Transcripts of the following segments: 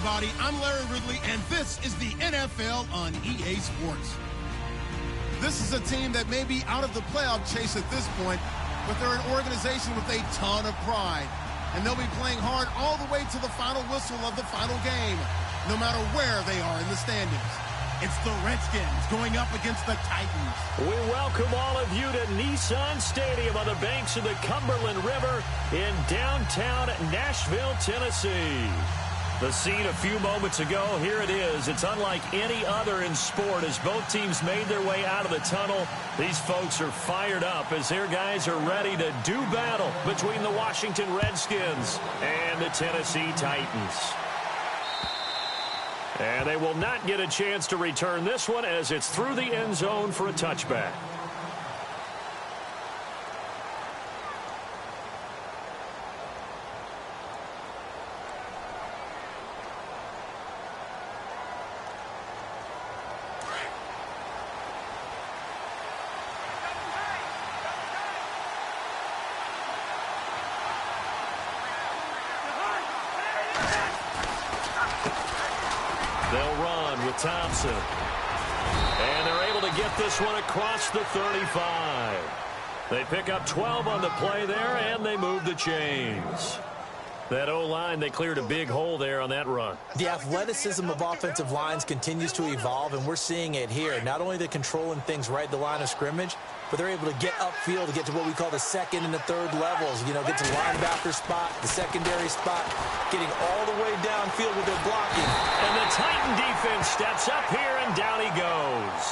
everybody. I'm Larry Ridley, and this is the NFL on EA Sports. This is a team that may be out of the playoff chase at this point, but they're an organization with a ton of pride. And they'll be playing hard all the way to the final whistle of the final game, no matter where they are in the standings. It's the Redskins going up against the Titans. We welcome all of you to Nissan Stadium on the banks of the Cumberland River in downtown Nashville, Tennessee. The scene a few moments ago, here it is. It's unlike any other in sport as both teams made their way out of the tunnel. These folks are fired up as their guys are ready to do battle between the Washington Redskins and the Tennessee Titans. And they will not get a chance to return this one as it's through the end zone for a touchback. They'll run with Thompson. And they're able to get this one across the 35. They pick up 12 on the play there, and they move the chains. That O-line, they cleared a big hole there on that run. The athleticism of offensive lines continues to evolve, and we're seeing it here. Not only are they controlling things right at the line of scrimmage, but they're able to get upfield to get to what we call the second and the third levels. You know, get to the linebacker spot, the secondary spot, getting all the way downfield with their blocking. And the Titan defense steps up here, and down he goes.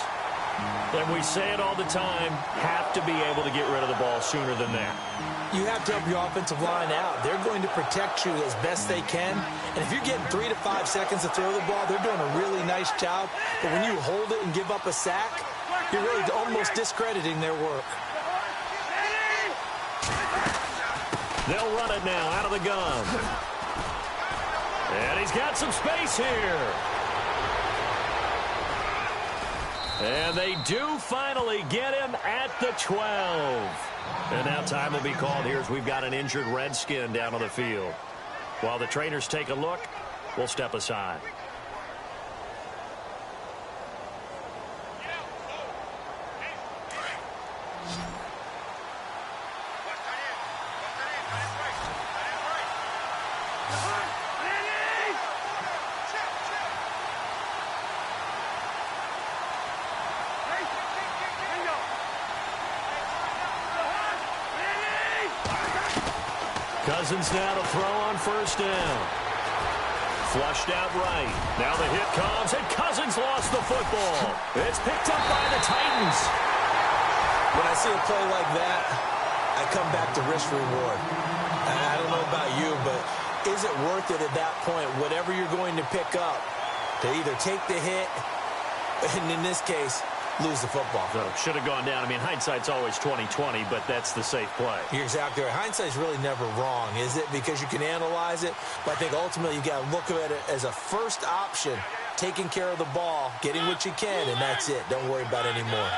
And we say it all the time, have to be able to get rid of the ball sooner than that. You have to help your offensive line out. They're going to protect you as best they can. And if you're getting 3 to 5 seconds to throw the ball, they're doing a really nice job. But when you hold it and give up a sack, you're really almost discrediting their work. They'll run it now out of the gun. And he's got some space here. And they do finally get him at the 12. And now time will be called here as we've got an injured Redskin down on the field. While the trainers take a look, we'll step aside. Cousins now to throw on first down. Flushed out right. Now the hit comes, and Cousins lost the football. It's picked up by the Titans. When I see a play like that, I come back to risk reward. I don't know about you, but is it worth it at that point, whatever you're going to pick up, to either take the hit, and in this case, lose the football? So should have gone down. I mean, hindsight's always 20/20, but that's the safe play. You're exactly right. Hindsight's really never wrong, is it? Because you can analyze it, but I think ultimately you got to look at it as a first option, taking care of the ball, getting what you can, and that's it. Don't worry about it anymore.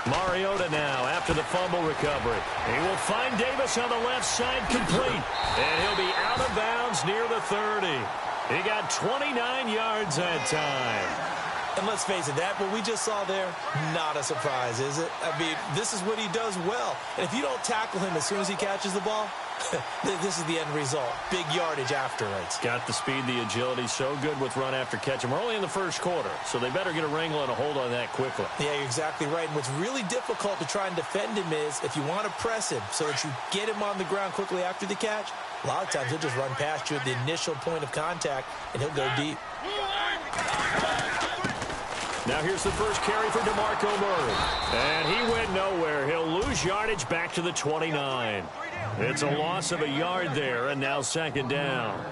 Mariota now after the fumble recovery. He will find Davis on the left side complete, and he'll be out of bounds near the 30. He got 29 yards that time. And let's face it, that what we just saw there, not a surprise, is it? I mean, this is what he does well. And if you don't tackle him as soon as he catches the ball, this is the end result. Big yardage afterwards. Got the speed, the agility, so good with run after catch. And we're only in the first quarter, so they better get a wrangle and a hold on that quickly. Yeah, you're exactly right. And what's really difficult to try and defend him is if you want to press him so that you get him on the ground quickly after the catch, a lot of times he'll just run past you at the initial point of contact, and he'll go deep. Now here's the first carry for DeMarco Murray. And he went nowhere. He'll lose yardage back to the 29. It's a loss of a yard there, and now second down.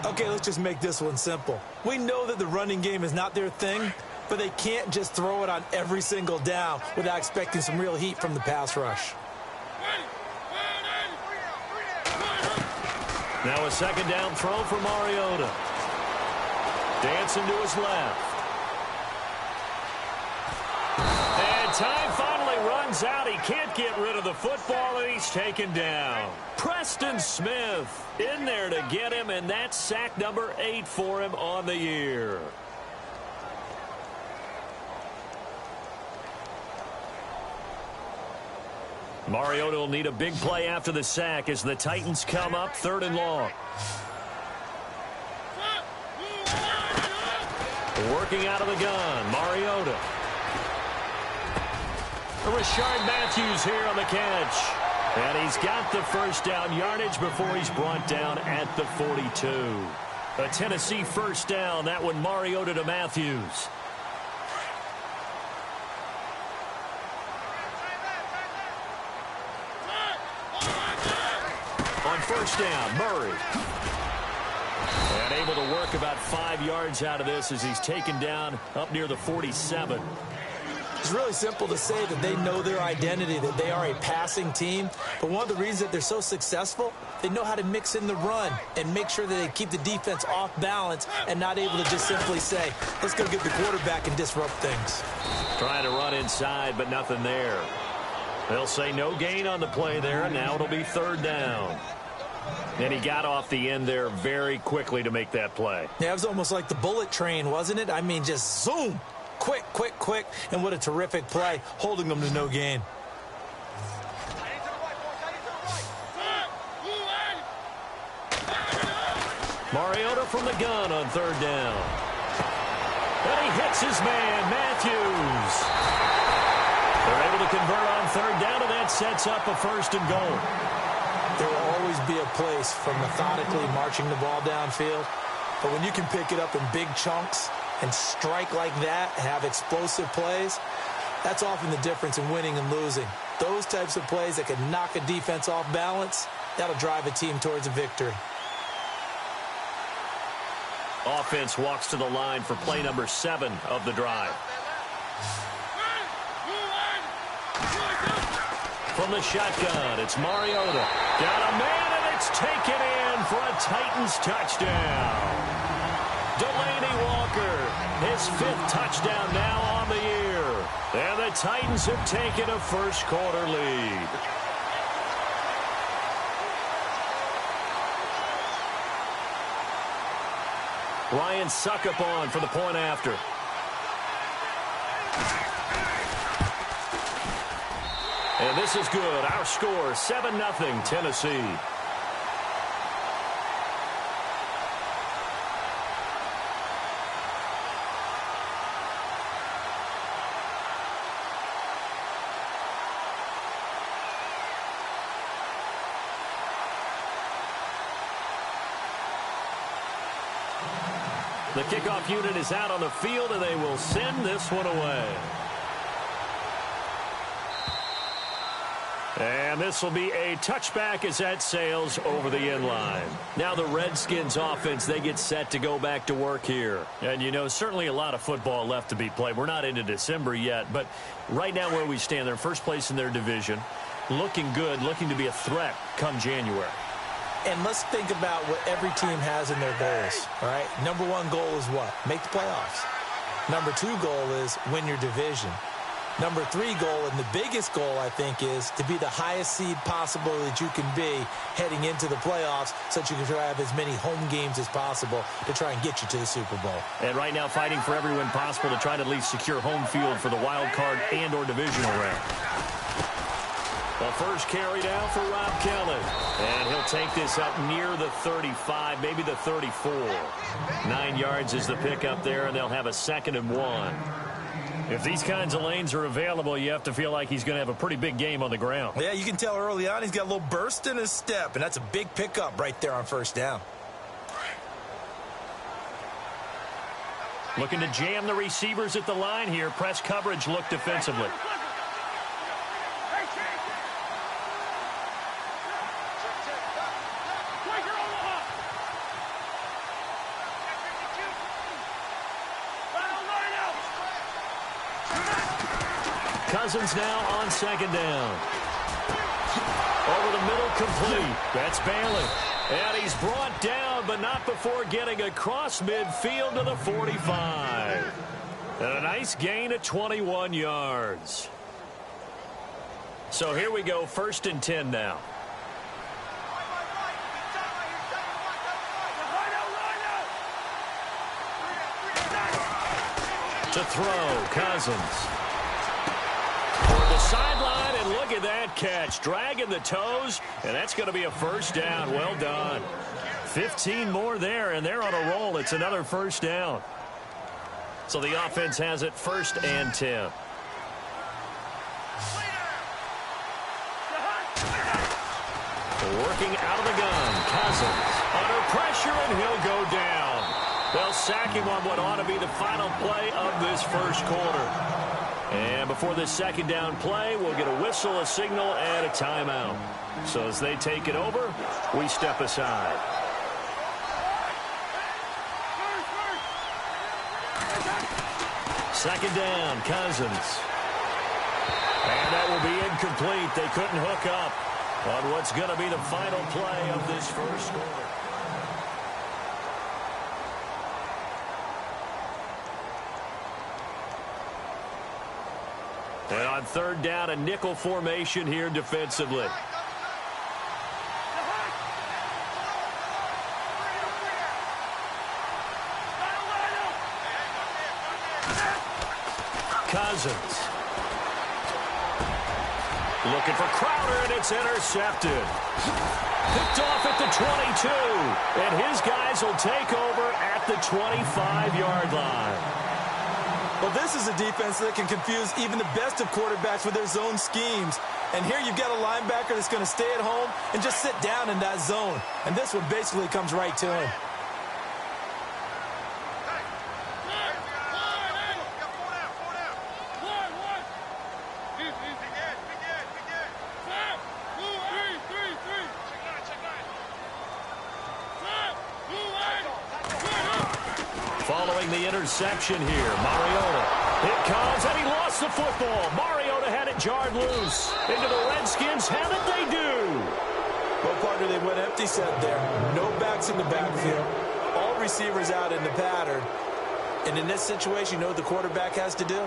Okay, let's just make this one simple. We know that the running game is not their thing, but they can't just throw it on every single down without expecting some real heat from the pass rush. Now a second down throw for Mariota. Dancing to his left. time finally runs out. He can't get rid of the football, and he's taken down. Preston Smith in there to get him, and that's sack number 8 for him on the year. Mariota will need a big play after the sack as the Titans come up 3rd and long. Working out of the gun, Mariota. Rashard Matthews here on the catch. And he's got the first down yardage before he's brought down at the 42. A Tennessee first down, that one Mariota to Matthews. On first down, Murray. And able to work about 5 yards out of this as he's taken down up near the 47. It's really simple to say that they know their identity, that they are a passing team. But one of the reasons that they're so successful, they know how to mix in the run and make sure that they keep the defense off balance and not able to just simply say, let's go get the quarterback and disrupt things. Trying to run inside, but nothing there. They'll say no gain on the play there, and now it'll be 3rd down. And he got off the end there very quickly to make that play. Yeah, it was almost like the bullet train, wasn't it? I mean, just zoom. Quick, quick, quick. And what a terrific play, holding them to no gain. Mariota from the gun on 3rd down. And he hits his man, Matthews. They're able to convert on 3rd down, and that sets up a 1st and goal. There will always be a place for methodically marching the ball downfield. But when you can pick it up in big chunks and strike like that, have explosive plays, that's often the difference in winning and losing. Those types of plays that can knock a defense off balance, that'll drive a team towards a victory. Offense walks to the line for play number 7 of the drive. From the shotgun, it's Mariota. Got a man, and it's taken in for a Titans touchdown. Delaney Walker, his 5th touchdown now on the year. And the Titans have taken a first-quarter lead. Ryan Suckup on for the point after. And this is good. Our score, 7-0 Tennessee. The kickoff unit is out on the field, and they will send this one away. And this will be a touchback as that sails over the end line. Now the Redskins offense, they get set to go back to work here. And, you know, certainly a lot of football left to be played. We're not into December yet, but right now where we stand, they're first place in their division. Looking good, looking to be a threat come January. And let's think about what every team has in their goals, all right? Number 1 goal is what? Make the playoffs. Number 2 goal is win your division. Number 3 goal, and the biggest goal, I think, is to be the highest seed possible that you can be heading into the playoffs so that you can try to have as many home games as possible to try and get you to the Super Bowl. And right now fighting for every win possible to try to at least secure home field for the wild card and or divisional round. The first carry down for Rob Kelly. And he'll take this up near the 35, maybe the 34. 9 yards is the pickup there, and they'll have a 2nd and 1. If these kinds of lanes are available, you have to feel like he's going to have a pretty big game on the ground. Yeah, you can tell early on he's got a little burst in his step, and that's a big pickup right there on first down. Looking to jam the receivers at the line here. Press coverage look defensively. Cousins now on 2nd down. Over the middle, complete. That's Bailey. And he's brought down, but not before getting across midfield to the 45. And a nice gain of 21 yards. So here we go, 1st and 10 now. To throw, Cousins. For the sideline, and look at that catch. Dragging the toes, and that's going to be a 1st down. Well done. 15 more there, and they're on a roll. It's another 1st down. So the offense has it 1st and 10. Working out of the gun, Cousins. Under pressure, and he'll go down. They'll sack him on what ought to be the final play of this 1st quarter. And before this 2nd down play, we'll get a whistle, a signal, and a timeout. So as they take it over, we step aside. Second down, Cousins. And that will be incomplete. They couldn't hook up on what's going to be the final play of this 1st quarter. And on 3rd down, a nickel formation here defensively. Cousins. Looking for Crowder, and it's intercepted. Picked off at the 22. And his guys will take over at the 25-yard line. Well, this is a defense that can confuse even the best of quarterbacks with their zone schemes. And here you've got a linebacker that's going to stay at home and just sit down in that zone. And this one basically comes right to him. Following the interception here, Mariota. It comes, and he lost the football. Mariota had it jarred loose. Into the Redskins. Have it, they do. Well, partner, they went empty set there. No backs in the backfield. All receivers out in the pattern. And in this situation, you know what the quarterback has to do?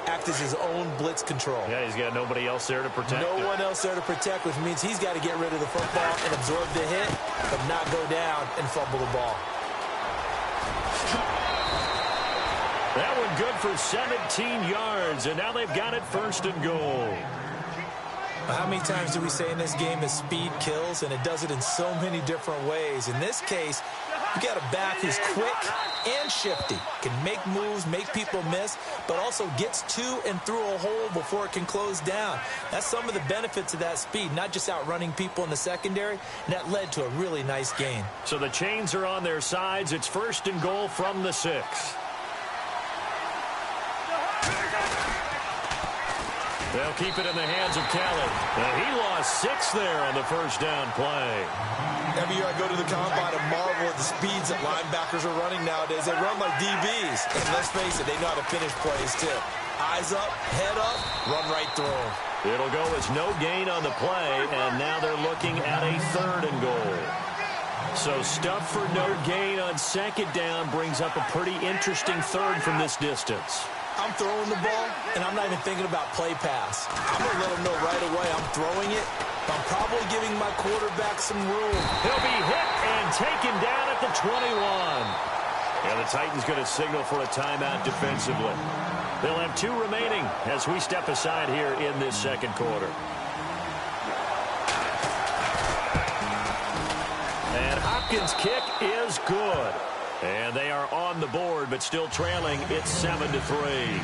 Act as his own blitz control. Yeah, he's got nobody else there to protect him. No one else there to protect, which means he's got to get rid of the football and absorb the hit, but not go down and fumble the ball. That one good for 17 yards, and now they've got it 1st and goal. How many times do we say in this game that speed kills, and it does it in so many different ways? In this case, you got a back who's quick and shifty, can make moves, make people miss, but also gets to and through a hole before it can close down. That's some of the benefits of that speed, not just outrunning people in the secondary, and that led to a really nice gain. So the chains are on their sides. It's 1st and goal from the 6. They'll keep it in the hands of Kelly. And he lost 6 there on the 1st down play. Every year I go to the combine and marvel at the speeds that linebackers are running nowadays. They run like DBs. And let's face it, they know how to finish plays too. Eyes up, head up, run right through them. It'll go as no gain on the play, and now they're looking at a 3rd and goal. So stuff for no gain on 2nd down brings up a pretty interesting 3rd from this distance. I'm throwing the ball, and I'm not even thinking about play pass. I'm going to let them know right away I'm throwing it. I'm probably giving my quarterback some room. He'll be hit and taken down at the 21. And the Titans going to signal for a timeout defensively. They'll have 2 remaining as we step aside here in this 2nd quarter. And Hopkins' kick is good. And they are on the board, but still trailing. It's 7-3.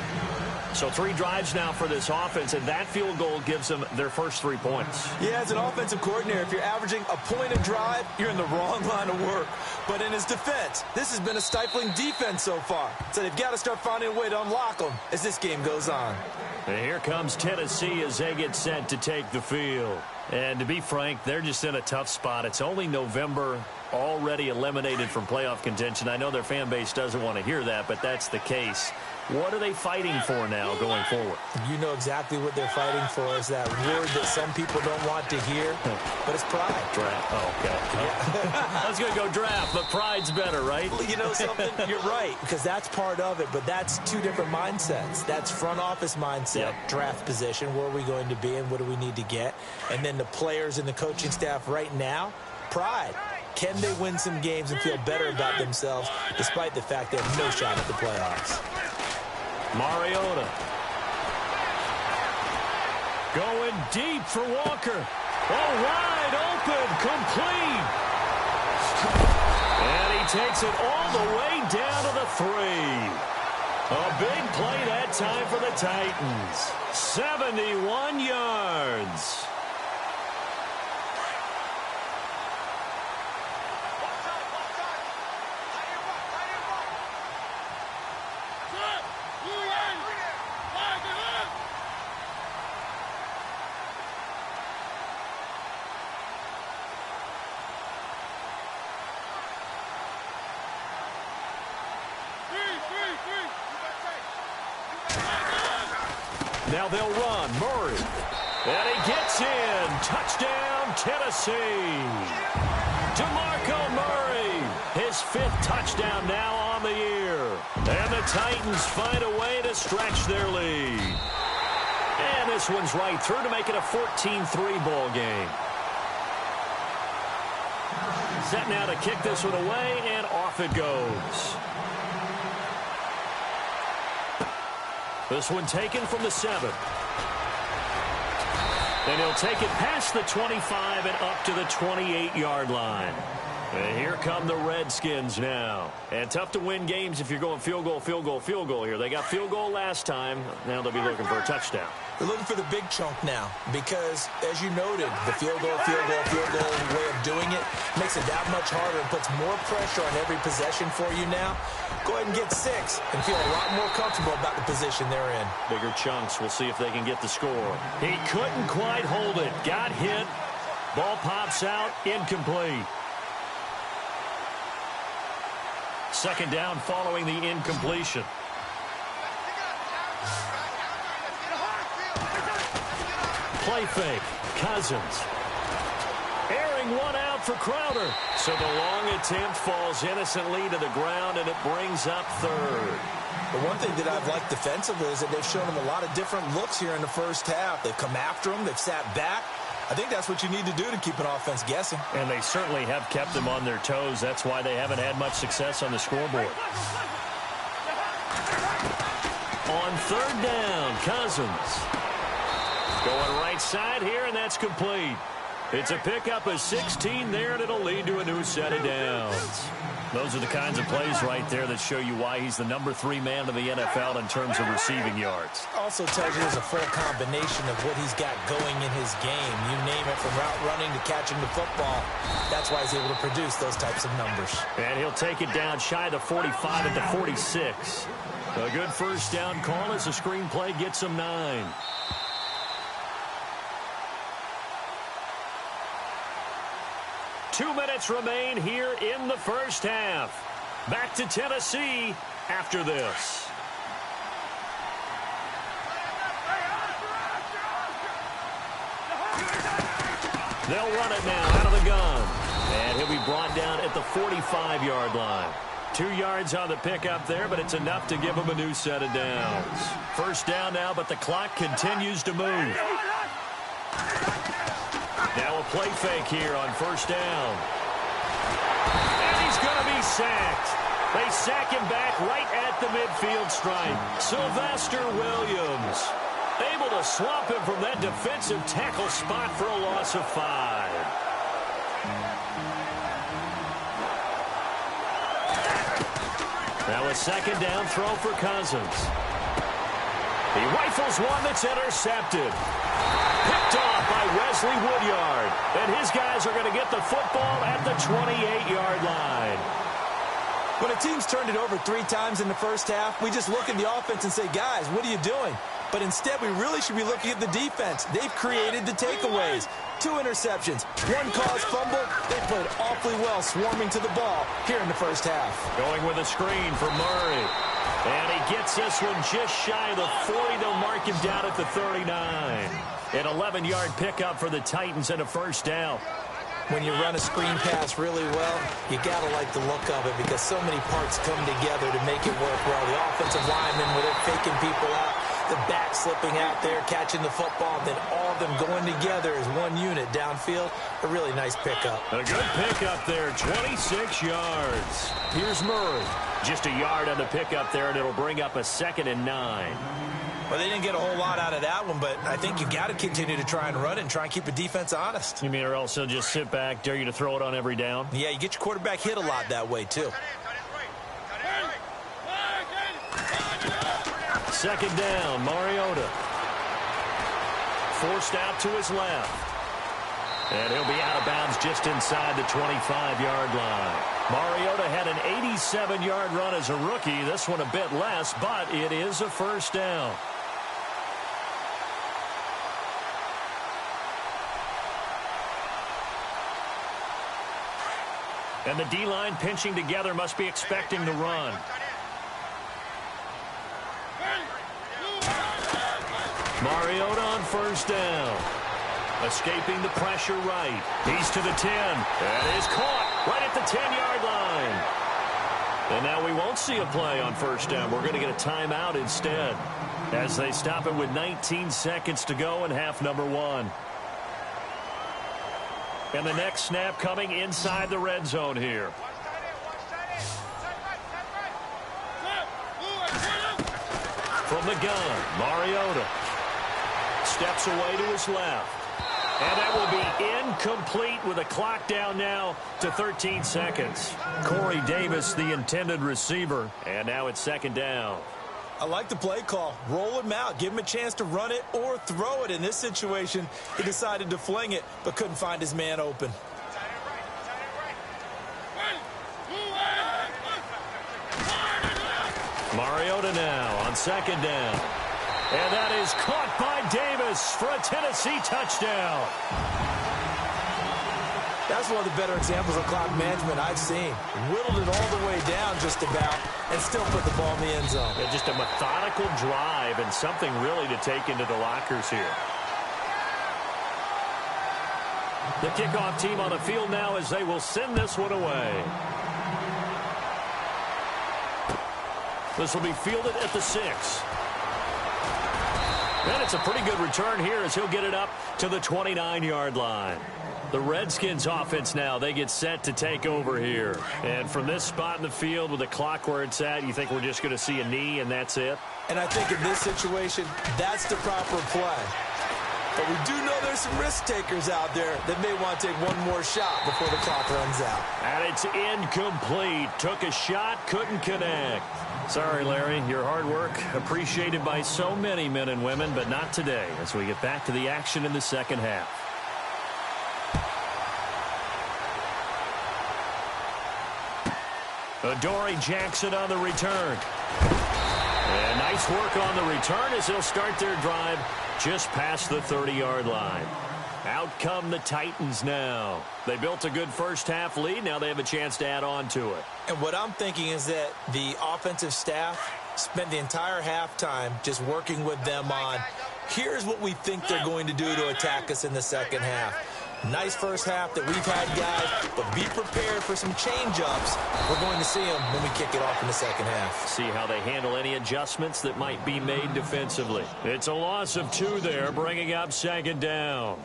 So 3 drives now for this offense, and that field goal gives them their first 3 points. Yeah, as an offensive coordinator, if you're averaging a point a drive, you're in the wrong line of work. But in his defense, this has been a stifling defense so far. So they've got to start finding a way to unlock them as this game goes on. And here comes Tennessee as they get set to take the field. And to be frank, they're just in a tough spot. It's only November, already eliminated from playoff contention. I know their fan base doesn't want to hear that, but that's the case. What are they fighting for now going forward? You know exactly what they're fighting for is that word that some people don't want to hear, but it's pride. Draft. Oh, okay. Yeah. I was going to go draft, but pride's better, right? You know something? You're right, because that's part of it, but that's two different mindsets. That's front office mindset, draft position, where are we going to be and what do we need to get? And then the players and the coaching staff right now, pride. Can they win some games and feel better about themselves despite the fact they have no shot at the playoffs? Mariota. Going deep for Walker. Oh, wide open, complete. And he takes it all the way down to the 3. A big play that time for the Titans. 71 yards. Now they'll run. Murray. And he gets in. Touchdown, Tennessee. DeMarco Murray. His 5th touchdown now on the year. And the Titans find a way to stretch their lead. And this one's right through to make it a 14-3 ball game. Set now to kick this one away, and off it goes. This one taken from the 7. And he'll take it past the 25 and up to the 28-yard line. And here come the Redskins now. And tough to win games if you're going field goal, field goal, field goal here. They got field goal last time. Now they'll be looking for a touchdown. They're looking for the big chunk now because, as you noted, the field goal way of doing it makes it that much harder and puts more pressure on every possession for you now. Go ahead and get 6 and feel a lot more comfortable about the position they're in. Bigger chunks. We'll see if they can get the score. He couldn't quite hold it. Got hit. Ball pops out. Incomplete. Second down following the incompletion. Play fake. Cousins. Airing one out for Crowder. So the long attempt falls innocently to the ground, and it brings up 3rd. The one thing that I've liked defensively is that they've shown them a lot of different looks here in the first half. They've come after them. They've sat back. I think that's what you need to do to keep an offense guessing. And they certainly have kept them on their toes. That's why they haven't had much success on the scoreboard. On 3rd down, Cousins. Going right side here, and that's complete. It's a pickup of 16 there, and it'll lead to a new set of downs. Those are the kinds of plays right there that show you why he's the number 3 man in the NFL in terms of receiving yards. Also tells you there's a full combination of what he's got going in his game. You name it, from route running to catching the football. That's why he's able to produce those types of numbers. And he'll take it down shy of the 45 at the 46. A good first down call as the screenplay gets him 9. Two minutes remain here in the first half. Back to Tennessee after this. They'll run it now out of the gun. And he'll be brought down at the 45-yard line. 2 yards on the pickup there, but it's enough to give him a new set of downs. First down now, but the clock continues to move. Now a play fake here on first down. And he's going to be sacked. They sack him back right at the midfield stripe. Sylvester Williams able to swap him from that defensive tackle spot for a loss of 5. Now a second down throw for Cousins. He rifles one that's intercepted. Picked off by Wesley Woodyard. And his guys are going to get the football at the 28-yard line. When a team's turned it over 3 times in the first half, we just look at the offense and say, guys, what are you doing? But instead, we really should be looking at the defense. They've created the takeaways. 2 interceptions, 1 caused fumble. They played awfully well swarming to the ball here in the first half. Going with a screen for Murray. And he gets this one just shy of the 40. They'll mark him down at the 39. An 11-yard pickup for the Titans and a first down. When you run a screen pass really well, you got to like the look of it because so many parts come together to make it work well. The offensive linemen, where they're faking people out, the back slipping out there, catching the football, then all of them going together as one unit downfield. A really nice pickup. A good pickup there, 26 yards. Here's Murray. Just a yard on the pickup there, and it'll bring up a 2nd and 9. Well, they didn't get a whole lot out of that one, but I think you got to continue to try and run it and try and keep the defense honest. You mean or else he'll just sit back, dare you to throw it on every down? Yeah, you get your quarterback hit a lot that way, too. 2nd down, Mariota. Forced out to his left. And he'll be out of bounds just inside the 25-yard line. Mariota had an 87-yard run as a rookie. This one a bit less, but it is a first down. And the D-line pinching together must be expecting the run. Mariota on first down. Escaping the pressure right. He's to the 10. And is caught right at the 10-yard line. And now we won't see a play on first down. We're going to get a timeout instead as they stop it with 19 seconds to go in half number 1. And the next snap coming inside the red zone here. From the gun, Mariota steps away to his left. And that will be incomplete with a clock down now to 13 seconds. Corey Davis, the intended receiver. And now it's 2nd down. I like the play call. Roll him out. Give him a chance to run it or throw it. In this situation, he decided to fling it, but couldn't find his man open. Mariota now on 2nd down. And that is caught by Davis for a Tennessee touchdown. That's one of the better examples of clock management I've seen. Whittled it all the way down just about and still put the ball in the end zone. Yeah, just a methodical drive and something really to take into the lockers here. The kickoff team on the field now as they will send this one away. This will be fielded at the 6. And it's a pretty good return here as he'll get it up to the 29-yard line. The Redskins offense now, they get set to take over here. And from this spot in the field with the clock where it's at, you think we're just going to see a knee and that's it? And I think in this situation, that's the proper play. But we do know there's some risk takers out there that may want to take one more shot before the clock runs out. And it's incomplete. Took a shot, couldn't connect. Sorry, Larry, your hard work appreciated by so many men and women, but not today as we get back to the action in the second half. Adoree Jackson on the return. And nice work on the return as they'll start their drive just past the 30-yard line. Out come the Titans now. They built a good first half lead. Now they have a chance to add on to it. And what I'm thinking is that the offensive staff spent the entire halftime just working with them on, here's what we think they're going to do to attack us in the second half. Nice first half that we've had, guys, but be prepared for some change-ups. We're going to see them when we kick it off in the second half. See how they handle any adjustments that might be made defensively. It's a loss of 2 there, bringing up 2nd down.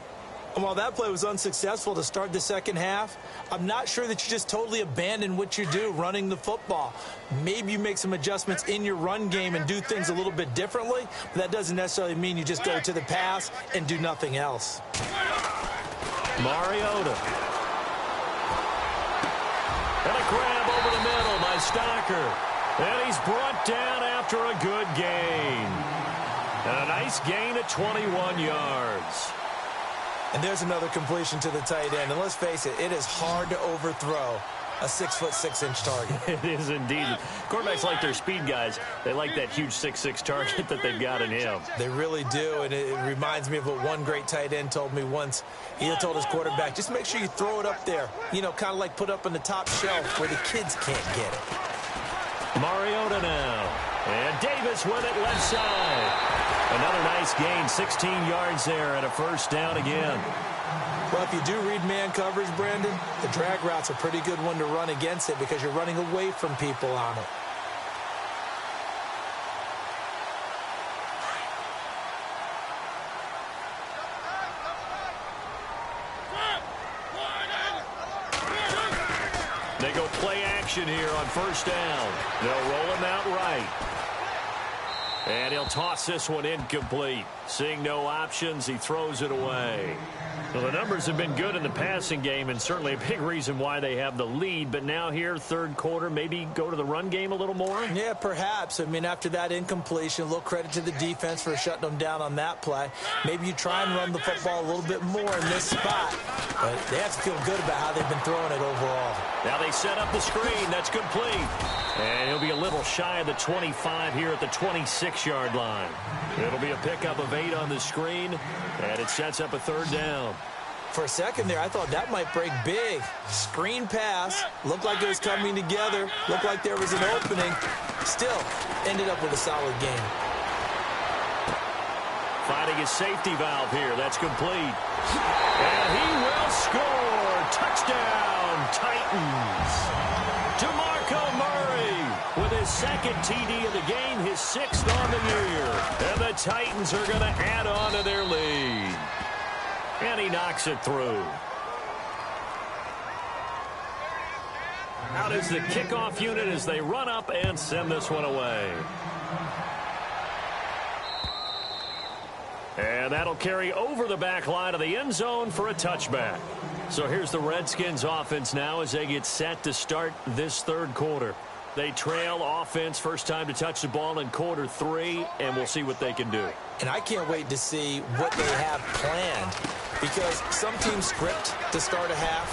And while that play was unsuccessful to start the second half, I'm not sure that you just totally abandon what you do running the football. Maybe you make some adjustments in your run game and do things a little bit differently, but that doesn't necessarily mean you just go to the pass and do nothing else. Mariota. And a grab over the middle by Stocker. And he's brought down after a good gain. And a nice gain at 21 yards. And there's another completion to the tight end. And let's face it, it is hard to overthrow a 6'6" target. It is indeed. Quarterbacks like their speed guys. They like that huge 6'6" target that they've got in him. They really do, and it reminds me of what one great tight end told me once. He told his quarterback, just make sure you throw it up there. You know, kind of like put up on the top shelf where the kids can't get it. Mariota now. And Davis with it left side. Another nice gain, 16 yards there and a first down again. Well, if you do read man coverage, Brandon, the drag route's a pretty good one to run against it because you're running away from people on it. They go play action here on first down. They'll roll him out right. And he'll toss this one incomplete. Seeing no options, he throws it away. Well, the numbers have been good in the passing game and certainly a big reason why they have the lead. But now here, third quarter, maybe go to the run game a little more? Yeah, perhaps. I mean, after that incompletion, a little credit to the defense for shutting them down on that play. Maybe you try and run the football a little bit more in this spot. But they have to feel good about how they've been throwing it overall. Now they set up the screen. That's complete. And he'll be a little shy of the 25 here at the 26-yard line. It'll be a pickup of 8 on the screen, and it sets up a third down. For a second there, I thought that might break big. Screen pass. Looked like it was coming together. Looked like there was an opening. Still, ended up with a solid game. Finding his safety valve here. That's complete. And he will score. Touchdown, Titans. DeMarco Murray with his second TD of the game, his 6th on the year. And the Titans are going to add on to their lead. And he knocks it through. Out is the kickoff unit as they run up and send this one away. And that'll carry over the back line of the end zone for a touchback. So here's the Redskins offense now as they get set to start this third quarter. They trail offense, first time to touch the ball in quarter 3, and we'll see what they can do. And I can't wait to see what they have planned, because some teams script to start a half.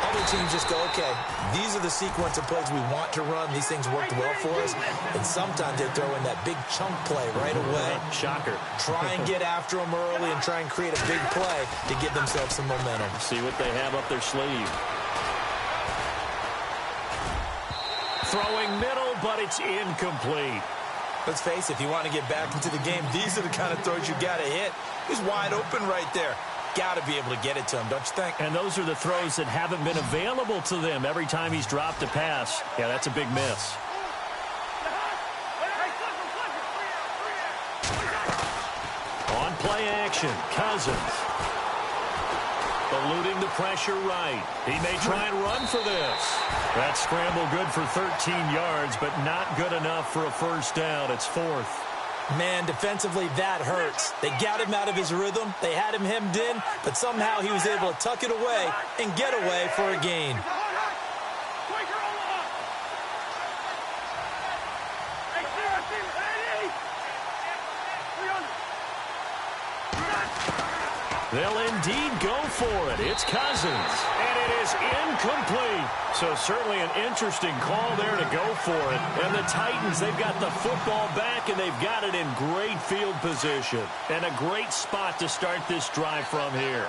Other teams just go, okay, these are the sequence of plays we want to run. These things worked well for us. And sometimes they throw in that big chunk play right away. Shocker. Try and get after them early and try and create a big play to give themselves some momentum. See what they have up their sleeve. Throwing middle, but it's incomplete. Let's face it, if you want to get back into the game, these are the kind of throws you got to hit. He's wide open right there. Got to be able to get it to him, don't you think? And those are the throws that haven't been available to them every time he's dropped a pass. Yeah, that's a big miss. On play action, Cousins. Eluding the pressure right. He may try and run for this. That scramble good for 13 yards, but not good enough for a first down. It's 4th. Man, defensively, that hurts. They got him out of his rhythm. They had him hemmed in, but somehow he was able to tuck it away and get away for a gain. They'll indeed go for it. It's Cousins. And it is incomplete. So certainly an interesting call there to go for it. And the Titans, they've got the football back, and they've got it in great field position. And a great spot to start this drive from here.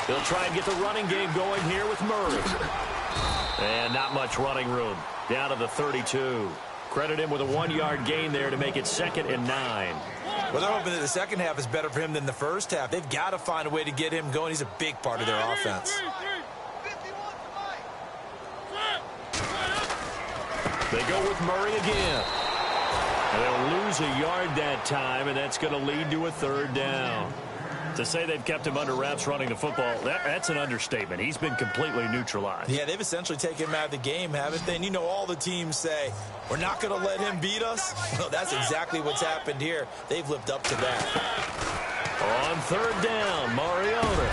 They'll try and get the running game going here with Murray. And not much running room. Down to the 32. Credit him with a 1-yard gain there to make it 2nd and 9. Well, they're hoping that the second half is better for him than the first half. They've got to find a way to get him going. He's a big part of their offense. They go with Murray again. And they'll lose a yard that time, and that's going to lead to a 3rd down. To say they've kept him under wraps running the football, that's an understatement. He's been completely neutralized. Yeah, they've essentially taken him out of the game, haven't they? And you know all the teams say, we're not going to let him beat us. Well, that's exactly what's happened here. They've lived up to that. On 3rd down, Mariota.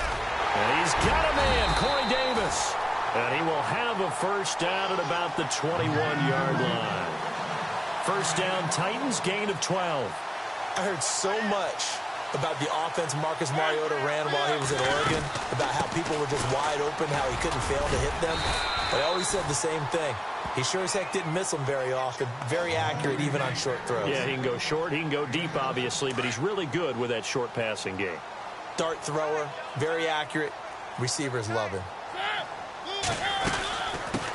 And he's got a man, Corey Davis. And he will have a first down at about the 21-yard line. First down, Titans, gain of 12. I heard so much about the offense Marcus Mariota ran while he was at Oregon, about how people were just wide open, how he couldn't fail to hit them. But I always said the same thing. He sure as heck didn't miss them very often. Very accurate even on short throws. Yeah, he can go short. He can go deep, obviously, but he's really good with that short passing game. Dart thrower, very accurate. Receivers love him.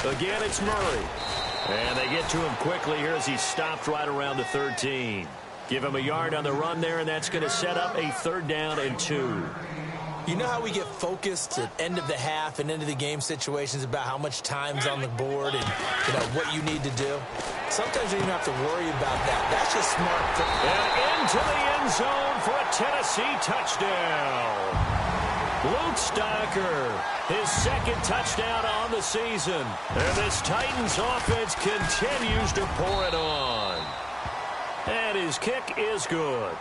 Again, it's Murray. And they get to him quickly here as he's stopped right around the 13. Give him a yard on the run there, and that's going to set up a 3rd down and 2. You know how we get focused at end of the half and into the game situations about how much time's on the board and what you need to do? Sometimes you don't even have to worry about that. That's just smart. And into the end zone for a Tennessee touchdown. Luke Stocker, his 2nd touchdown on the season. And this Titans offense continues to pour it on. And his kick is good.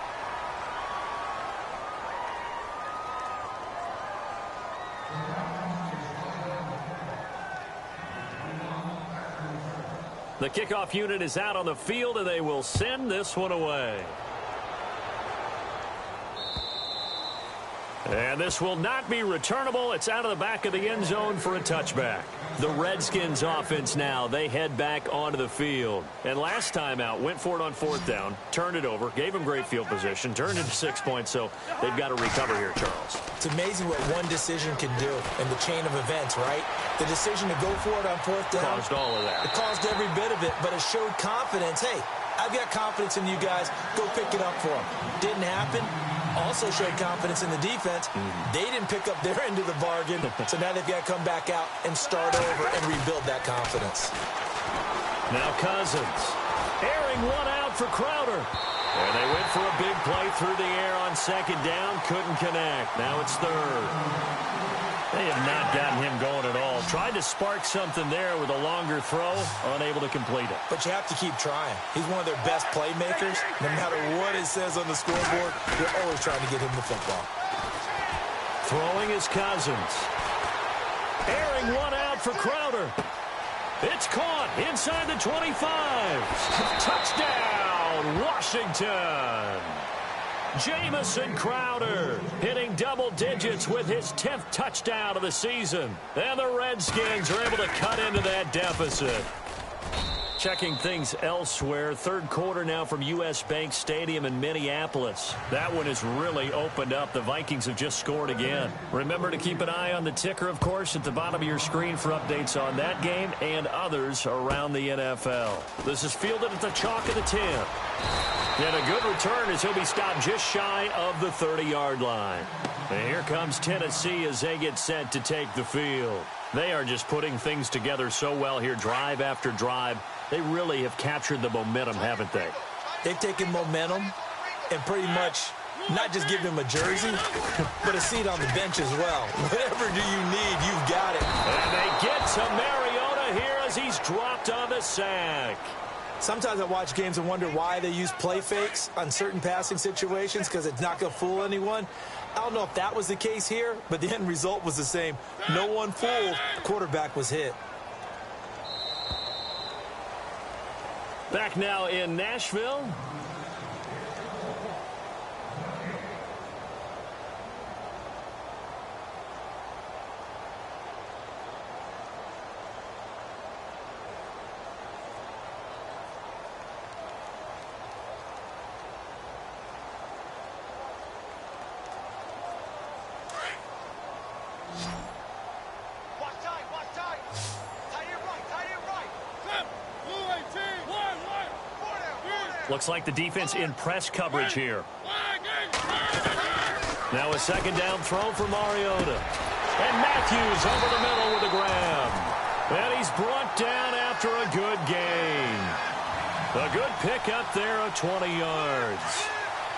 The kickoff unit is out on the field, and they will send this one away. And this will not be returnable. It's out of the back of the end zone for a touchback. The Redskins offense now, they head back onto the field. And last time out, went for it on 4th down, turned it over, gave them great field position, turned it to 6 points, so they've got to recover here, Charles. It's amazing what one decision can do in the chain of events, right? The decision to go for it on 4th down. Caused all of that. It caused every bit of it, but it showed confidence. Hey, I've got confidence in you guys. Go pick it up for them. Didn't happen. Also showed confidence in the defense. They didn't pick up their end of the bargain, so now they've got to come back out and start over and rebuild that confidence. Now Cousins, airing one out for Crowder. And they went for a big play through the air on 2nd down, couldn't connect. Now it's 3rd. They have not gotten him going at all. Tried to spark something there with a longer throw, unable to complete it. But you have to keep trying. He's one of their best playmakers. No matter what it says on the scoreboard, you're always trying to get him the football. Throwing is Cousins. Airing one out for Crowder. It's caught inside the 25. Touchdown, Washington. Jamison Crowder hitting double digits with his 10th touchdown of the season. And the Redskins are able to cut into that deficit. Checking things elsewhere, 3rd quarter now from U.S. Bank Stadium in Minneapolis. That one has really opened up. The Vikings have just scored again. Remember to keep an eye on the ticker, of course, at the bottom of your screen for updates on that game and others around the NFL. This is fielded at the chalk of the 10. And a good return as he'll be stopped just shy of the 30-yard line. And here comes Tennessee as they get set to take the field. They are just putting things together so well here, drive after drive. They really have captured the momentum, haven't they? They've taken momentum and pretty much not just given him a jersey, but a seat on the bench as well. Whatever do you need, you've got it. And they get to Mariota here as he's dropped on the sack. Sometimes I watch games and wonder why they use play fakes on certain passing situations because it's not going to fool anyone. I don't know if that was the case here, but the end result was the same. No one fooled. The quarterback was hit. Back now in Nashville. Looks like the defense in press coverage here. Now a 2nd down throw for Mariota. And Matthews over the middle with a grab. And he's brought down after a good gain. A good pickup there of 20 yards.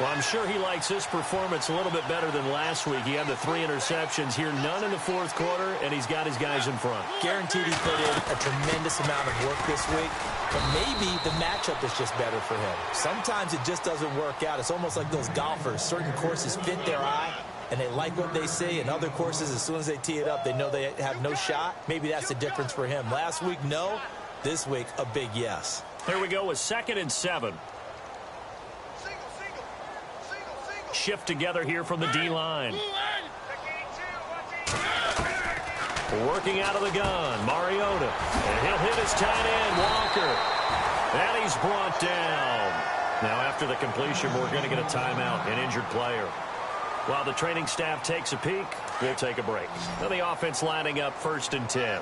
Well, I'm sure he likes this performance a little bit better than last week. He had the 3 interceptions here, none in the 4th quarter, and he's got his guys in front. Guaranteed he put in a tremendous amount of work this week, but maybe the matchup is just better for him. Sometimes it just doesn't work out. It's almost like those golfers. Certain courses fit their eye, and they like what they see, and other courses, as soon as they tee it up, they know they have no shot. Maybe that's the difference for him. Last week, no. This week, a big yes. Here we go with 2nd and 7. shift together here from the D-line. Working out of the gun, Mariota. And he'll hit his tight end, Walker. And he's brought down. Now, after the completion, we're going to get a timeout, an injured player. While the training staff takes a peek, we'll take a break. Now the offense lining up 1st and 10.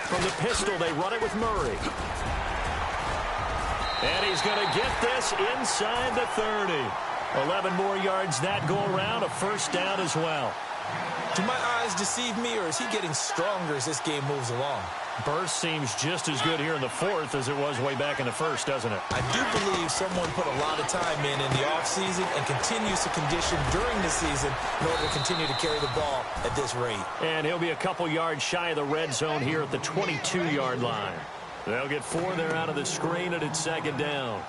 From the pistol, they run it with Murray. And he's going to get this inside the 30. 11 more yards that go around, a 1st down as well. Do my eyes deceive me, or is he getting stronger as this game moves along? Burst seems just as good here in the 4th as it was way back in the 1st, doesn't it? I do believe someone put a lot of time in the offseason and continues to condition during the season in order to continue to carry the ball at this rate. And he'll be a couple yards shy of the red zone here at the 22-yard line. They'll get 4 there out of the screen, and it's 2nd down.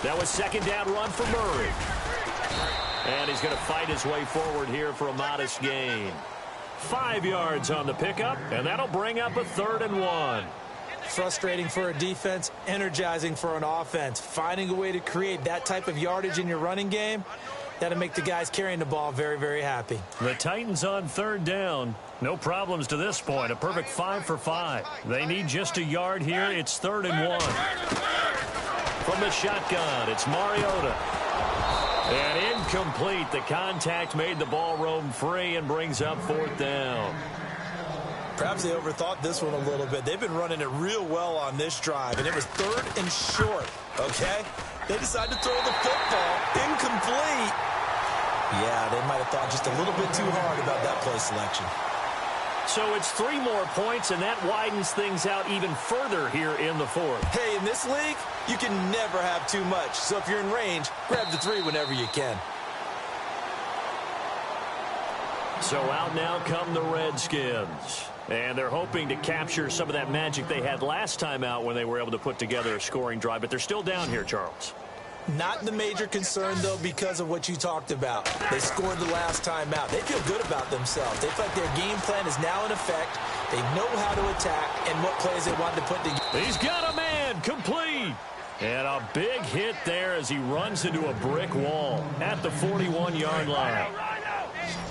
That was 2nd down run for Murray. And he's going to fight his way forward here for a modest gain. 5 yards on the pickup, and that'll bring up a 3rd and 1. Frustrating for a defense, energizing for an offense. Finding a way to create that type of yardage in your running game, that'll make the guys carrying the ball very, very happy. The Titans on 3rd down. No problems to this point. A perfect 5 for 5. They need just a yard here. It's 3rd and 1. From the shotgun, it's Mariota. And incomplete. The contact made the ball roam free and brings up 4th down. Perhaps they overthought this one a little bit. They've been running it real well on this drive, and it was 3rd and short, okay? They decided to throw the football. Incomplete. Yeah, they might have thought just a little bit too hard about that play selection. So it's 3 more points, and that widens things out even further here in the 4th. Hey, in this league, you can never have too much. So if you're in range, grab the 3 whenever you can. So out now come the Redskins. And they're hoping to capture some of that magic they had last time out when they were able to put together a scoring drive. But they're still down here, Charles. Not the major concern, though, because of what you talked about. They scored the last time out. They feel good about themselves. They feel like their game plan is now in effect. They know how to attack and what plays they want to put together. He's got a man, complete. And a big hit there as he runs into a brick wall at the 41-yard line.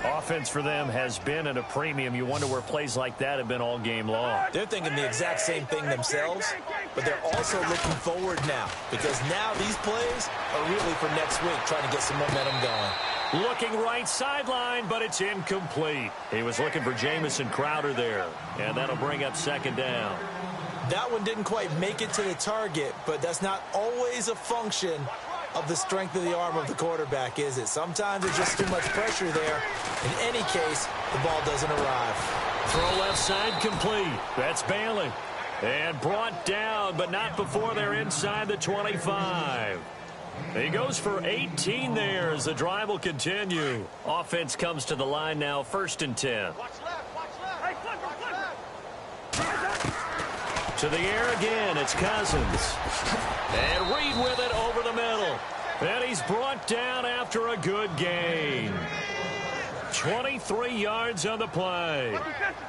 Offense for them has been at a premium. You wonder where plays like that have been all game long. They're thinking the exact same thing themselves, but they're also looking forward now because now these plays are really for next week, trying to get some momentum going. Looking right sideline, but it's incomplete. He was looking for Jamison Crowder there, and that'll bring up 2nd down. That one didn't quite make it to the target, but that's not always a function of the strength of the arm of the quarterback, is it? Sometimes there's just too much pressure there. In any case, the ball doesn't arrive. Throw left side complete. That's Bailey. And brought down, but not before they're inside the 25. He goes for 18 there as the drive will continue. Offense comes to the line now, 1st and 10. To the air again, it's Cousins. And Reed with it over the middle. And he's brought down after a good gain. 23 yards on the play.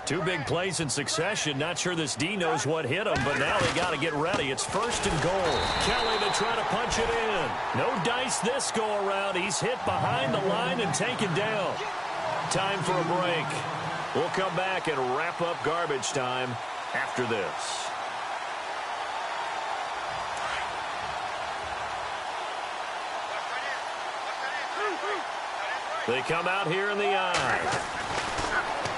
2 big plays in succession. Not sure this D knows what hit him, but now they got to get ready. It's 1st and goal. Kelly to try to punch it in. No dice this go around. He's hit behind the line and taken down. Time for a break. We'll come back and wrap up garbage time after this. They come out here in the eye.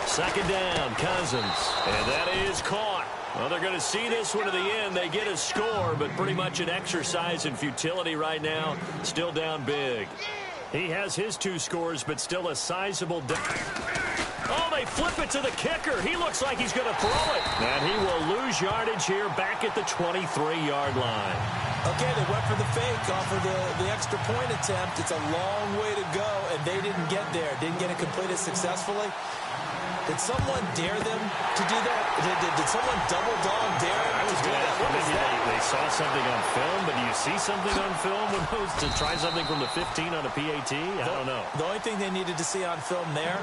2nd down, Cousins. And that is caught. Well, they're going to see this one to the end. They get a score, but pretty much an exercise in futility right now. Still down big. He has his 2 scores, but still a sizable... Oh, they flip it to the kicker. He looks like he's going to throw it. And he will lose yardage here back at the 23-yard line. Okay, they went for the fake off of the extra point attempt. It's a long way to go, and they didn't get there. Didn't get it completed successfully. Did someone dare them to do that? Did someone double dog dare them to do that? What is that? They saw something on film, but do you see something on film when those to try something from the 15 on a PAT? I don't know. The only thing they needed to see on film there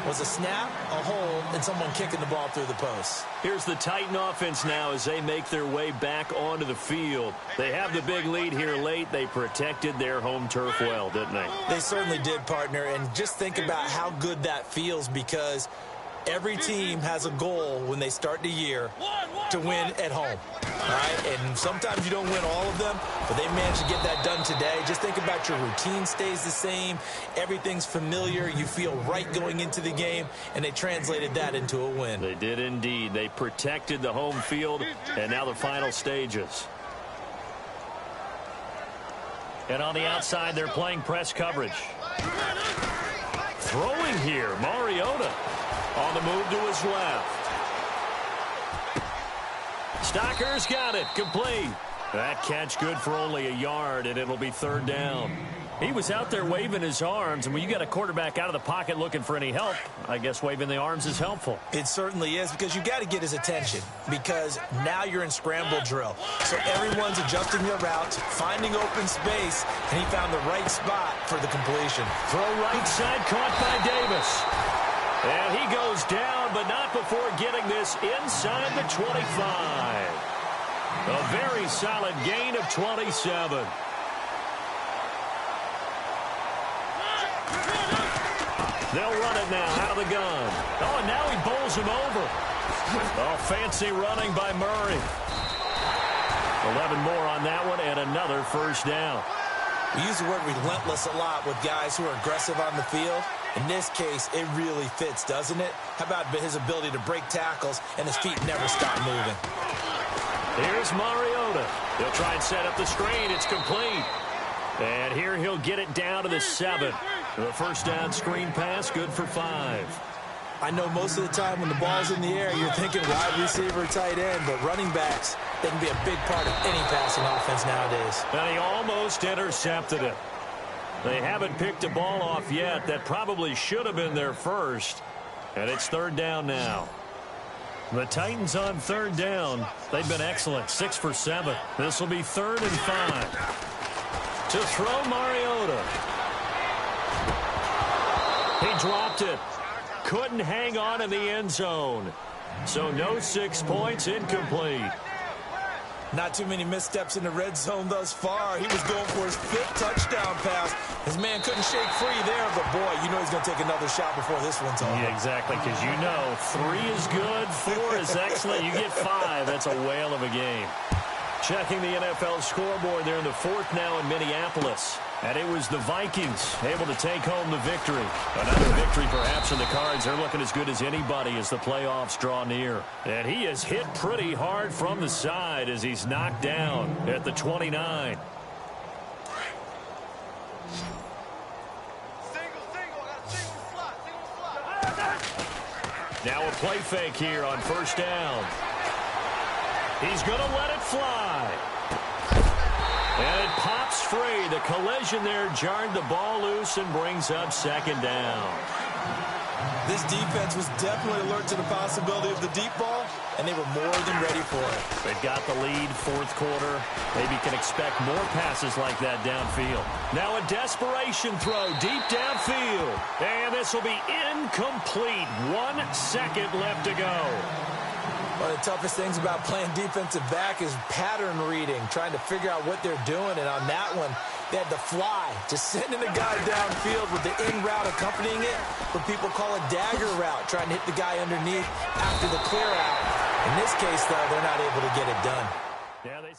was a snap, a hold, and someone kicking the ball through the post. Here's the Titan offense now as they make their way back onto the field. They have the big lead here late. They protected their home turf well, didn't they? They certainly did, partner, and just think about how good that feels because every team has a goal when they start the year to win at home, all right? And sometimes you don't win all of them, but they managed to get that done today. Just think about your routine stays the same. Everything's familiar. You feel right going into the game, and they translated that into a win. They did indeed. They protected the home field, and now the final stages. And on the outside, they're playing press coverage. Throwing here, Mariota. On the move to his left. Stocker's got it. Complete. That catch good for only a yard, and it'll be third down. He was out there waving his arms, and when you got a quarterback out of the pocket looking for any help, I guess waving the arms is helpful. It certainly is because you got to get his attention because now you're in scramble drill. So everyone's adjusting their routes, finding open space, and he found the right spot for the completion. Throw right side caught by Davis. And he goes down, but not before getting this inside the 25. A very solid gain of 27. They'll run it now out of the gun. Oh, and now he bowls him over. Oh, fancy running by Murray. 11 more on that one and another first down. We use the word relentless a lot with guys who are aggressive on the field. In this case, it really fits, doesn't it? How about his ability to break tackles and his feet never stop moving? Here's Mariota. He'll try and set up the screen. It's complete. And here he'll get it down to the 7. The first down screen pass, good for 5. I know most of the time when the ball's in the air, you're thinking wide receiver, tight end, but running backs, they can be a big part of any passing offense nowadays. And he almost intercepted it. They haven't picked a ball off yet. That probably should have been their first. And it's third down now. The Titans on third down. They've been excellent, 6 for 7. This will be 3rd and 5. To throw Mariota. He dropped it. Couldn't hang on in the end zone. So no 6 points, incomplete. Not too many missteps in the red zone thus far. He was going for his 5th touchdown pass. His man couldn't shake free there, but boy, you know he's going to take another shot before this one's over. Yeah, exactly, because you know 3 is good, 4 is excellent. You get 5. That's a whale of a game. Checking the NFL scoreboard there in the 4th now in Minneapolis. And it was the Vikings able to take home the victory. Another victory perhaps in the cards. They're looking as good as anybody as the playoffs draw near. And he is hit pretty hard from the side as he's knocked down at the 29. Now a play fake here on first down. He's going to let it fly. And it pops free. The collision there jarred the ball loose and brings up second down. This defense was definitely alert to the possibility of the deep ball, and they were more than ready for it. They've got the lead, 4th quarter. Maybe can expect more passes like that downfield. Now a desperation throw deep downfield. And this will be incomplete. 1 second left to go. One of the toughest things about playing defensive back is pattern reading, trying to figure out what they're doing. And on that one, they had the fly, just sending a guy downfield with the in route accompanying it, what people call a dagger route, trying to hit the guy underneath after the clear out. In this case, though, they're not able to get it done. Yeah, they